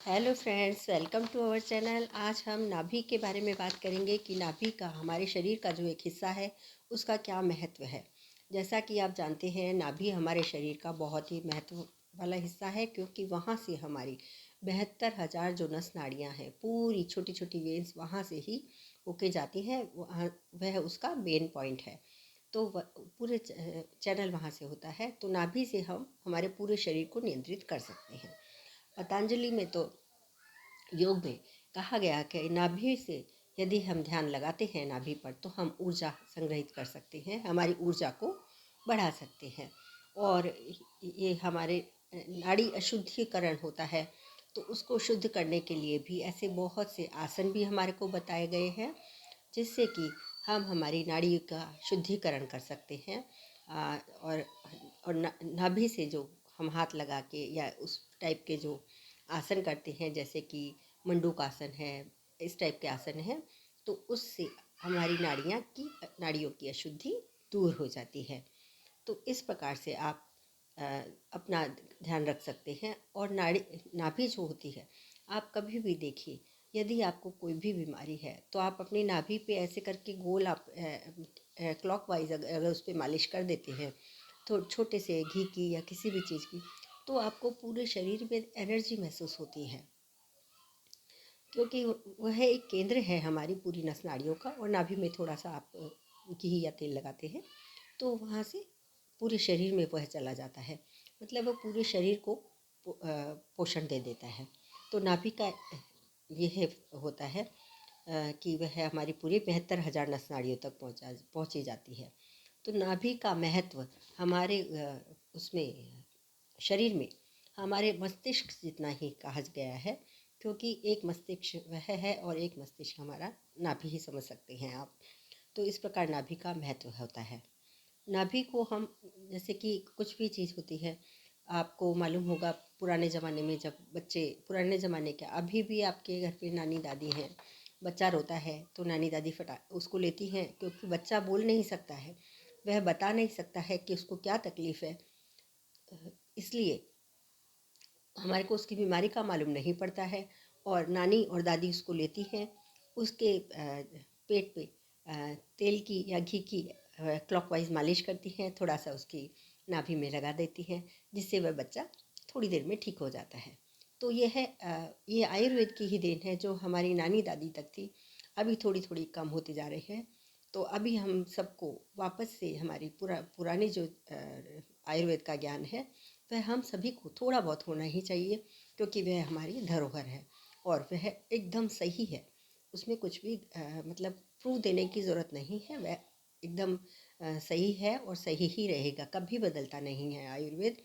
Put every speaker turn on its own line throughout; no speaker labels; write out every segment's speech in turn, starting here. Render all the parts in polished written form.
Hello friends, welcome to our channel. आज हम नाभि के बारे में बात करेंगे कि नाभि का हमारे शरीर का जो एक हिस्सा है उसका क्या महत्व है। जैसा कि आप जानते हैं, नाभि हमारे शरीर का बहुत ही महत्व वाला हिस्सा है, क्योंकि वहाँ से हमारी 72,000 जो नस नाड़ियाँ हैं, पूरी छोटी छोटी वेन्स वहाँ से ही होके जाती हैं। वह उसका मेन पॉइंट है। तो पूरे चैनल वहाँ से होता है। तो नाभि से हम हमारे पूरे शरीर को नियंत्रित कर सकते हैं। पतंजलि में तो योग में कहा गया कि नाभि से यदि हम ध्यान लगाते हैं नाभि पर, तो हम ऊर्जा संग्रहित कर सकते हैं, हमारी ऊर्जा को बढ़ा सकते हैं। और ये हमारे नाड़ी अशुद्धिकरण होता है, तो उसको शुद्ध करने के लिए भी ऐसे बहुत से आसन भी हमारे को बताए गए हैं, जिससे कि हम हमारी नाड़ी का शुद्धिकरण कर सकते हैं। और नाभि से जो हम हाथ लगा के या उस टाइप के जो आसन करते हैं, जैसे कि मंडूकासन है, इस टाइप के आसन हैं, तो उससे हमारी नाड़ियों की अशुद्धि दूर हो जाती है। तो इस प्रकार से आप अ, अपना ध्यान रख सकते हैं। और नाभि जो होती है, आप कभी भी देखिए, यदि आपको कोई भी बीमारी है तो आप अपनी नाभि पे ऐसे करके गोल आप क्लॉकवाइज अगर उस पर मालिश कर देते हैं, तो छोटे से घी की या किसी भी चीज़ की, तो आपको पूरे शरीर में एनर्जी महसूस होती है, क्योंकि वह एक केंद्र है हमारी पूरी नस नाड़ियों का। और नाभि में थोड़ा सा आप घी या तेल लगाते हैं, तो वहाँ से पूरे शरीर में वह चला जाता है, मतलब वह पूरे शरीर को पोषण दे देता है। तो नाभि का यह होता है कि वह हमारी पूरी 72,000 नस नाड़ियों तक पहुँची जाती है। तो नाभि का महत्व हमारे उसमें शरीर में हमारे मस्तिष्क जितना ही कहा गया है, क्योंकि एक मस्तिष्क वह है और एक मस्तिष्क हमारा नाभि ही समझ सकते हैं आप। तो इस प्रकार नाभि का महत्व होता है। नाभि को हम, जैसे कि कुछ भी चीज़ होती है, आपको मालूम होगा पुराने ज़माने में, जब बच्चे, पुराने ज़माने क्या, अभी भी आपके घर पे नानी दादी हैं, बच्चा रोता है तो नानी दादी फटा उसको लेती हैं, क्योंकि बच्चा बोल नहीं सकता है, वह बता नहीं सकता है कि उसको क्या तकलीफ़ है, इसलिए हमारे को उसकी बीमारी का मालूम नहीं पड़ता है। और नानी और दादी उसको लेती हैं, उसके पेट पे तेल की या घी की क्लॉकवाइज मालिश करती हैं, थोड़ा सा उसकी नाभि में लगा देती हैं, जिससे वह बच्चा थोड़ी देर में ठीक हो जाता है। तो ये आयुर्वेद की ही देन है, जो हमारी नानी दादी तक थी, अभी थोड़ी थोड़ी कम होती जा रही है। तो अभी हम सबको वापस से हमारी पुरानी जो आयुर्वेद का ज्ञान है, वह हम सभी को थोड़ा बहुत होना ही चाहिए, क्योंकि वह हमारी धरोहर है और वह एकदम सही है। उसमें कुछ भी मतलब प्रूफ देने की ज़रूरत नहीं है, वह एकदम सही है और सही ही रहेगा, कभी बदलता नहीं है आयुर्वेद।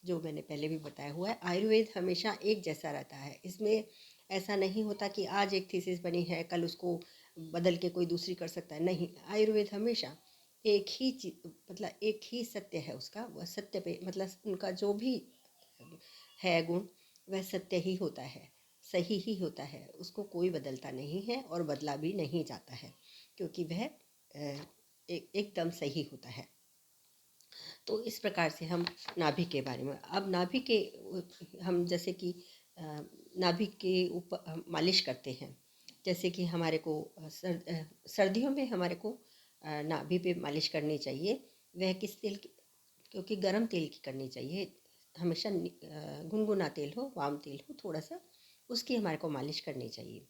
जो मैंने पहले भी बताया हुआ है, आयुर्वेद हमेशा एक जैसा रहता है। इसमें ऐसा नहीं होता कि आज एक थीसिस बनी है, कल उसको बदल के कोई दूसरी कर सकता है, नहीं। आयुर्वेद हमेशा एक ही चीज, मतलब एक ही सत्य है उसका, वह सत्य पे, मतलब उनका जो भी है गुण, वह सत्य ही होता है, सही ही होता है, उसको कोई बदलता नहीं है और बदला भी नहीं जाता है, क्योंकि वह एकदम सही होता है। तो इस प्रकार से हम नाभि के बारे में, अब नाभि के हम जैसे कि नाभि के ऊपर मालिश करते हैं, जैसे कि हमारे को सर्दियों में हमारे को नाभि पे मालिश करनी चाहिए। वह किस तेल की, क्योंकि गर्म तेल की करनी चाहिए, हमेशा गुनगुना तेल हो, वाम तेल हो थोड़ा सा, उसकी हमारे को मालिश करनी चाहिए।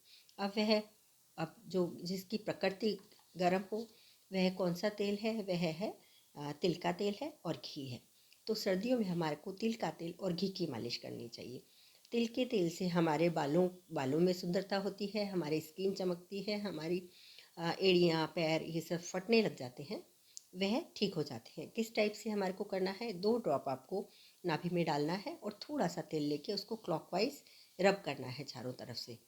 अब जो जिसकी प्रकृति गर्म हो, वह कौन सा तेल है, वह है तिल का तेल है और घी है। तो सर्दियों में हमारे को तिल का तेल और घी की मालिश करनी चाहिए। तिल के तेल से हमारे बालों में सुंदरता होती है, हमारी स्किन चमकती है, हमारी एड़ियाँ पैर ये सब फटने लग जाते हैं, वह ठीक हो जाते हैं। किस टाइप से हमारे को करना है, 2 ड्रॉप आपको नाभि में डालना है और थोड़ा सा तेल लेके उसको क्लॉकवाइज रब करना है चारों तरफ से।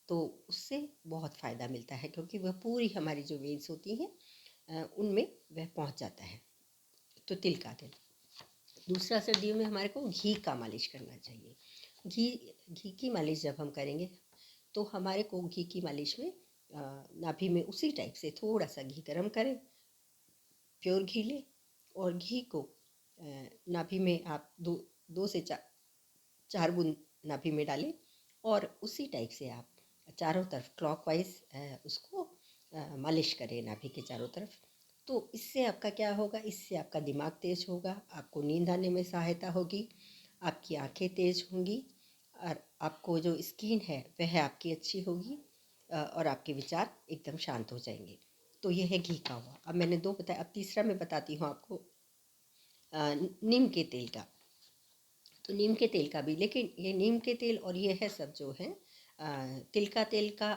तो उससे बहुत फ़ायदा मिलता है, क्योंकि वह पूरी हमारी जो वेन्स होती हैं उनमें वह पहुंच जाता है। तो तिल का तेल। दूसरा, सर्दियों में हमारे को घी का मालिश करना चाहिए। घी घी की मालिश जब हम करेंगे, तो हमारे को घी की मालिश में नाभि में उसी टाइप से थोड़ा सा घी गरम करें, प्योर घी लें, और घी को नाभि में आप दो दो से चार बूंद नाभि में डालें और उसी टाइप से आप चारों तरफ क्लॉकवाइज उसको मालिश करें नाभि के चारों तरफ। तो इससे आपका क्या होगा, इससे आपका दिमाग तेज होगा, आपको नींद आने में सहायता होगी, आपकी आंखें तेज होंगी और आपको जो स्किन है वह आपकी अच्छी होगी और आपके विचार एकदम शांत हो जाएंगे। तो ये है घी का हुआ। अब मैंने 2 बताया, अब तीसरा मैं बताती हूँ आपको नीम के तेल का। तो नीम के तेल का भी, लेकिन ये नीम के तेल और ये है सब जो है तिल का तेल का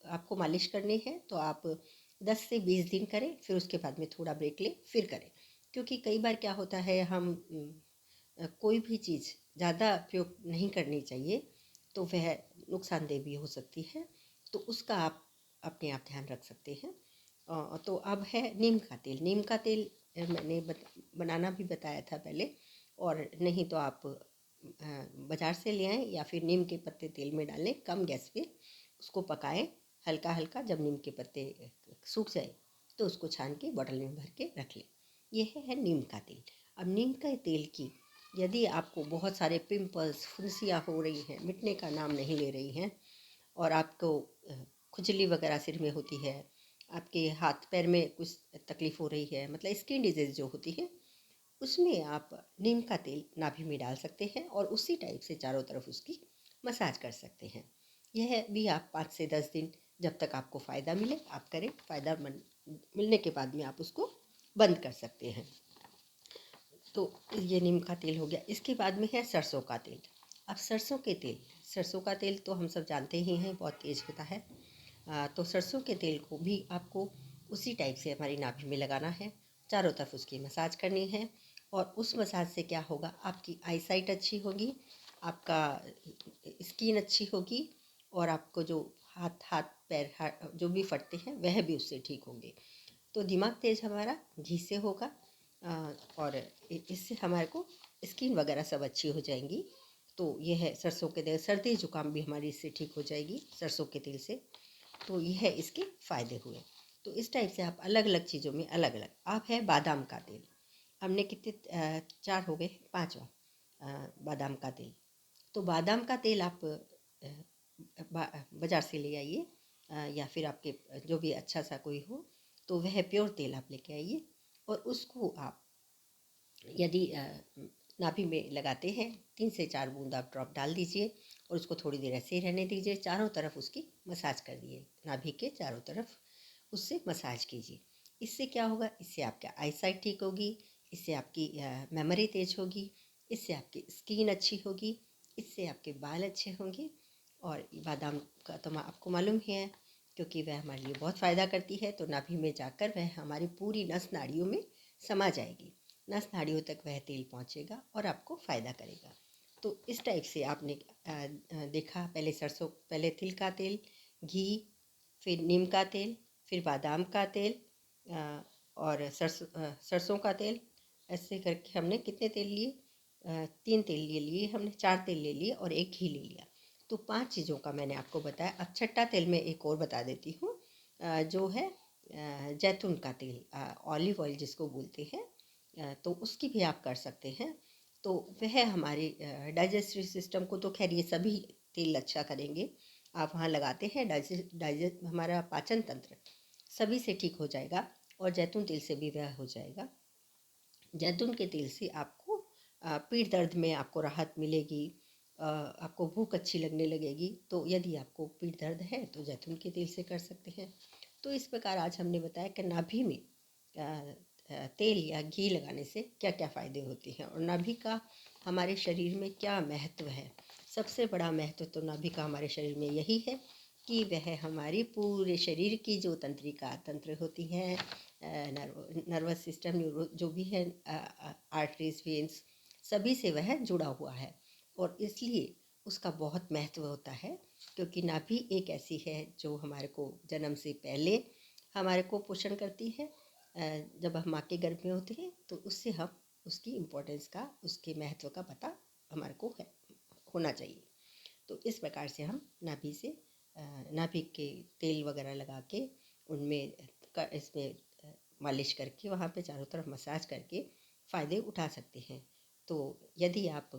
आपको मालिश करनी है तो आप 10 से 20 दिन करें, फिर उसके बाद में थोड़ा ब्रेक लें, फिर करें। क्योंकि कई बार क्या होता है, हम कोई भी चीज़ ज़्यादा प्रयोग नहीं करनी चाहिए, तो वह नुकसानदेह भी हो सकती है। तो उसका आप अपने आप ध्यान रख सकते हैं। तो अब है नीम का तेल। नीम का तेल मैंने बनाना भी बताया था पहले, और नहीं तो आप बाज़ार से ले आएँ या फिर नीम के पत्ते तेल में डालें, कम गैस पे उसको पकाएं हल्का हल्का। जब नीम के पत्ते सूख जाए तो उसको छान के बॉटल में भर के रख लें। यह है नीम का तेल। अब नीम का तेल की यदि आपको बहुत सारे पिंपल्स, फुंसियाँ हो रही हैं, मिटने का नाम नहीं ले रही हैं, और आपको खुजली वगैरह सिर में होती है, आपके हाथ पैर में कुछ तकलीफ़ हो रही है, मतलब स्किन डिजीज़ जो होती है, उसमें आप नीम का तेल नाभि में डाल सकते हैं और उसी टाइप से चारों तरफ उसकी मसाज कर सकते हैं। यह भी आप 5 से 10 दिन, जब तक आपको फ़ायदा मिले आप करें। फ़ायदा मिलने के बाद में आप उसको बंद कर सकते हैं। तो ये नीम का तेल हो गया। इसके बाद में है सरसों का तेल। अब सरसों के तेल, सरसों का तेल तो हम सब जानते ही हैं बहुत तेज़ होता है। तो सरसों के तेल को भी आपको उसी टाइप से हमारी नाभि में लगाना है, चारों तरफ उसकी मसाज करनी है। और उस मसाज से क्या होगा, आपकी आईसाइट अच्छी होगी, आपका स्किन अच्छी होगी, और आपको जो हाथ हाथ पैर जो भी फटते हैं वह भी उससे ठीक होंगे। तो दिमाग तेज हमारा घी से होगा और इससे हमारे को स्किन वगैरह सब अच्छी हो जाएंगी। तो ये है सरसों के तेल। सर्दी जुकाम भी हमारी इससे ठीक हो जाएगी सरसों के तेल से। तो यह है इसके फ़ायदे हुए। तो इस टाइप से आप अलग अलग चीज़ों में अलग अलग। आप है बादाम का तेल। हमने कितने 4 हो गए, 5वां बादाम का तेल। तो बादाम का तेल आप बाज़ार से ले आइए या फिर आपके जो भी अच्छा सा कोई हो, तो वह प्योर तेल आप लेके आइए और उसको आप यदि नाभि में लगाते हैं 3 से 4 बूंद आप ड्रॉप डाल दीजिए और उसको थोड़ी देर ऐसे ही रहने दीजिए। चारों तरफ उसकी मसाज कर दिए, नाभि के चारों तरफ उससे मसाज कीजिए। इससे क्या होगा, इससे आपका आईसाइट ठीक होगी, इससे आपकी मेमोरी तेज होगी, इससे आपकी स्किन अच्छी होगी, इससे आपके बाल अच्छे होंगे। और बादाम का तो आपको मालूम ही है, क्योंकि वह हमारे लिए बहुत फ़ायदा करती है। तो नाभि में जाकर वह हमारी पूरी नस नाड़ियों में समा जाएगी, नस नाड़ियों तक वह तेल पहुंचेगा और आपको फ़ायदा करेगा। तो इस टाइप से आपने देखा, पहले तिल का तेल, घी, फिर नीम का तेल, फिर बादाम का तेल और सरसों का तेल। ऐसे करके हमने कितने तेल लिए, 3 तेल ले लिए हमने, 4 तेल ले लिए और 1 घी ले लिया। तो 5 चीज़ों का मैंने आपको बताया। अब छठा तेल मैं एक और बता देती हूँ, जो है जैतून का तेल, ऑलिव ऑयल जिसको बोलते हैं। तो उसकी भी आप कर सकते हैं। तो वह हमारे डाइजेस्टिव सिस्टम को, तो खैर ये सभी तेल अच्छा करेंगे। आप वहाँ लगाते हैं, डाइजेस्ट हमारा पाचन तंत्र सभी से ठीक हो जाएगा और जैतून तेल से भी वह हो जाएगा। जैतून के तेल से आपको पीठ दर्द में आपको राहत मिलेगी, आपको भूख अच्छी लगने लगेगी। तो यदि आपको पीठ दर्द है तो जैतून के तेल से कर सकते हैं। तो इस प्रकार आज हमने बताया कि नाभि में तेल या घी लगाने से क्या क्या फ़ायदे होते हैं और नाभि का हमारे शरीर में क्या महत्व है। सबसे बड़ा महत्व तो नाभि का हमारे शरीर में यही है कि वह हमारी पूरे शरीर की जो तंत्रिका तंत्र होती हैं, नर्वस सिस्टम, न्यूरो जो भी है, आर्टरीज, वेन्स, सभी से वह जुड़ा हुआ है। और इसलिए उसका बहुत महत्व होता है, क्योंकि नाभि एक ऐसी है जो हमारे को जन्म से पहले हमारे को पोषण करती है। जब हम माँ के गर्भ में होते हैं तो उससे हम उसकी इम्पोर्टेंस का, उसके महत्व का पता हमारे को है, होना चाहिए। तो इस प्रकार से हम नाभि से नाभि के तेल वगैरह लगा के उनमें इसमें मालिश करके वहाँ पे चारों तरफ मसाज करके फ़ायदे उठा सकते हैं। तो यदि आप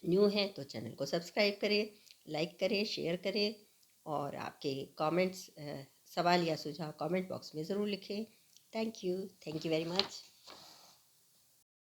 न्यू हैं तो चैनल को सब्सक्राइब करें, लाइक करें, शेयर करें और आपके कमेंट्स, सवाल या सुझाव कमेंट बॉक्स में ज़रूर लिखें। Thank you very much.